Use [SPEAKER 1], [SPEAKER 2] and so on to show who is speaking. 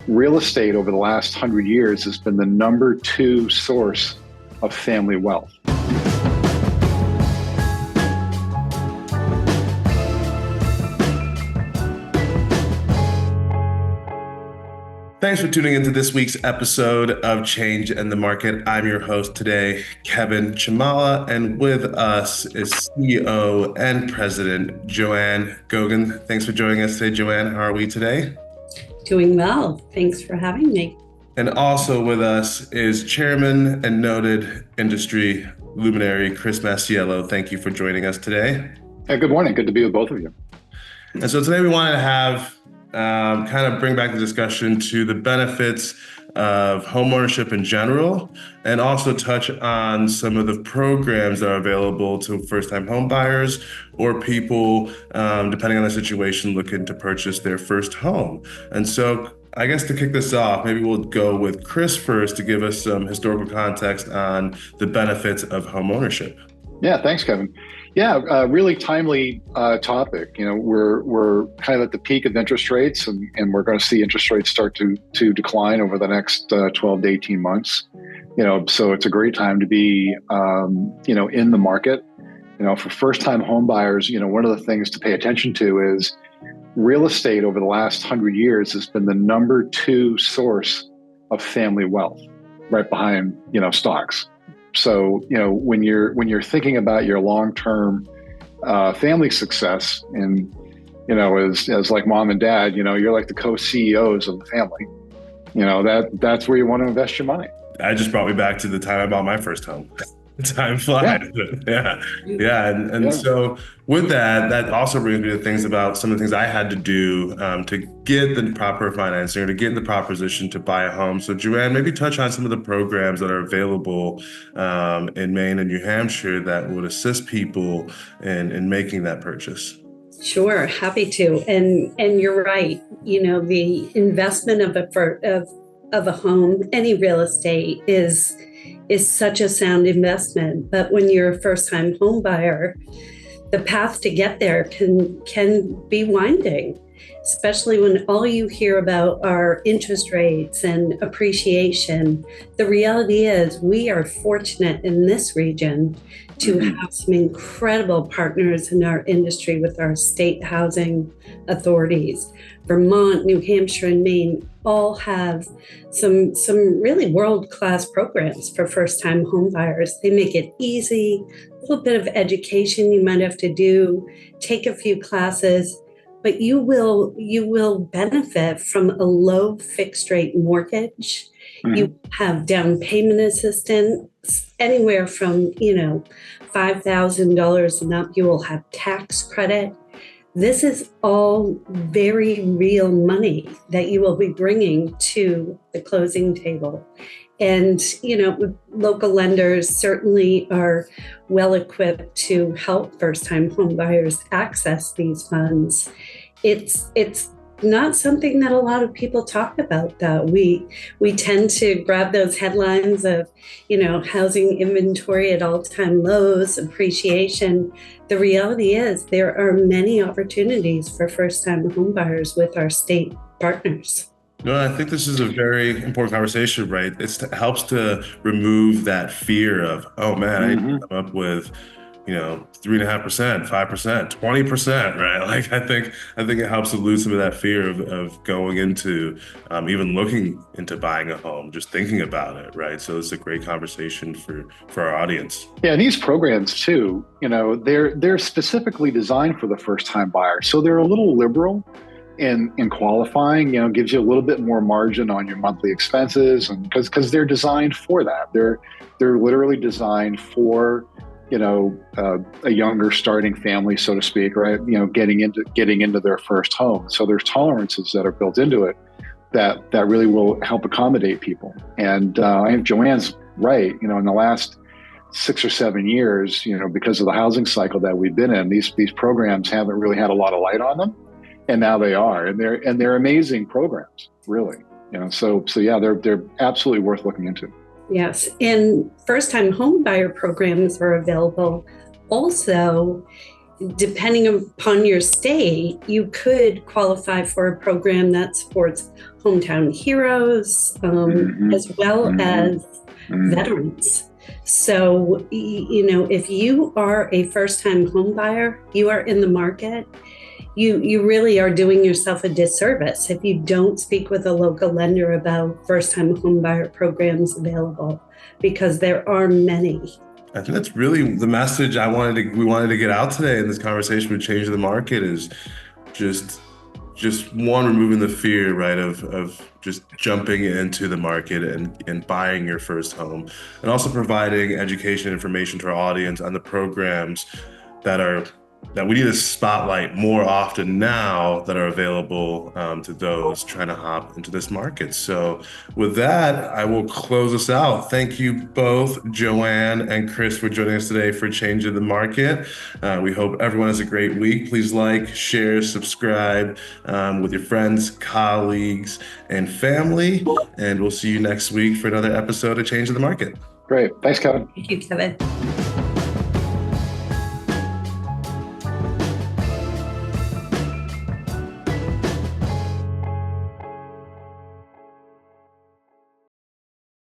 [SPEAKER 1] real estate over the last 100 years has been the number two source of family wealth.
[SPEAKER 2] Thanks for tuning into this week's episode of Change in the Market. I'm your host today, Kevin Chamala, and with us is CEO and President Joanne Gogan. Thanks for joining us today, Joanne. How are we today?
[SPEAKER 3] Doing well. Thanks for having me.
[SPEAKER 2] And also with us is Chairman and noted industry luminary, Chris Masiello. Thank you for joining us today.
[SPEAKER 1] Hey, good morning. Good to be with both of you.
[SPEAKER 2] And so today we wanted to have kind of bring back the discussion to the benefits of homeownership in general, and also touch on some of the programs that are available to first-time home buyers or people, depending on the situation, looking to purchase their first home. And so I guess to kick this off, maybe we'll go with Chris first to give us some historical context on the benefits of homeownership.
[SPEAKER 1] Yeah, thanks, Kevin. Yeah, really timely topic. You know, we're kind of at the peak of interest rates, and we're going to see interest rates start to decline over the next 12 to 18 months. You know, so it's a great time to be, in the market. You know, for first-time home buyers, you know, one of the things to pay attention to is real estate over the last 100 years has been the number two source of family wealth, right behind, stocks. So, when you're thinking about your long-term family success, and, as like mom and dad, you're like the co-CEOs of the family, that's where you want to invest your money.
[SPEAKER 2] That just brought me back to the time I bought my first home. Time flies. Yeah. So with that also brings me to things about some of the things I had to do to get the proper financing or to get in the proper position to buy a home. So Joanne, maybe touch on some of the programs that are available in Maine and New Hampshire that would assist people in making that purchase.
[SPEAKER 3] Sure, happy to. And you're right. The investment of a home, any real estate is such a sound investment. But when you're a first-time home buyer, the path to get there can be winding, especially when all you hear about are interest rates and appreciation. The reality is we are fortunate in this region to have some incredible partners in our industry with our state housing authorities. Vermont, New Hampshire, and Maine all have some really world-class programs for first-time home buyers. They make it easy, a little bit of education you might have to do, take a few classes, but you will benefit from a low fixed rate mortgage. You have down payment assistance anywhere from, $5,000 and up. You will have tax credit. This is all very real money that you will be bringing to the closing table. And, local lenders certainly are well equipped to help first-time home buyers access these funds. It's not something that a lot of people talk about, though. We tend to grab those headlines of, housing inventory at all-time lows, appreciation. The reality is there are many opportunities for first-time home buyers with our state partners.
[SPEAKER 2] No, I think this is a very important conversation, right? It helps to remove that fear of, oh man, I need to come up with 3.5%, 5%, 20%, right? Like I think it helps to lose some of that fear of going into even looking into buying a home, just thinking about it, right? So it's a great conversation for our audience.
[SPEAKER 1] Yeah, and these programs too, they're specifically designed for the first-time buyer, so they're a little liberal in qualifying. Gives you a little bit more margin on your monthly expenses, and because they're designed for that. They're literally designed for a younger starting family, so to speak, right? Getting into their first home. So there's tolerances that are built into it that really will help accommodate people. And I think Joanne's right. In the last 6 or 7 years, because of the housing cycle that we've been in, these programs haven't really had a lot of light on them, and now they are, and they're amazing programs, really. So yeah, they're absolutely worth looking into.
[SPEAKER 3] Yes, and first-time home buyer programs are available also depending upon your state, you could qualify for a program that supports hometown heroes, as well as veterans. So, if you are a first-time home buyer, you are in the market, you really are doing yourself a disservice if you don't speak with a local lender about first-time home buyer programs available, because there are many.
[SPEAKER 2] I think that's really the message we wanted to get out today in this conversation with Change the Market, is just one, removing the fear, right, of just jumping into the market and buying your first home, and also providing education and information to our audience on the programs that we need to spotlight more often now that are available to those trying to hop into this market. So with that, I will close us out. Thank you both, Joanne and Chris, for joining us today for Change in the Market. We hope everyone has a great week. Please like, share, subscribe with your friends, colleagues, and family. And we'll see you next week for another episode of Change in the Market.
[SPEAKER 1] Great. Thanks, Kevin.
[SPEAKER 3] Thank you, Kevin.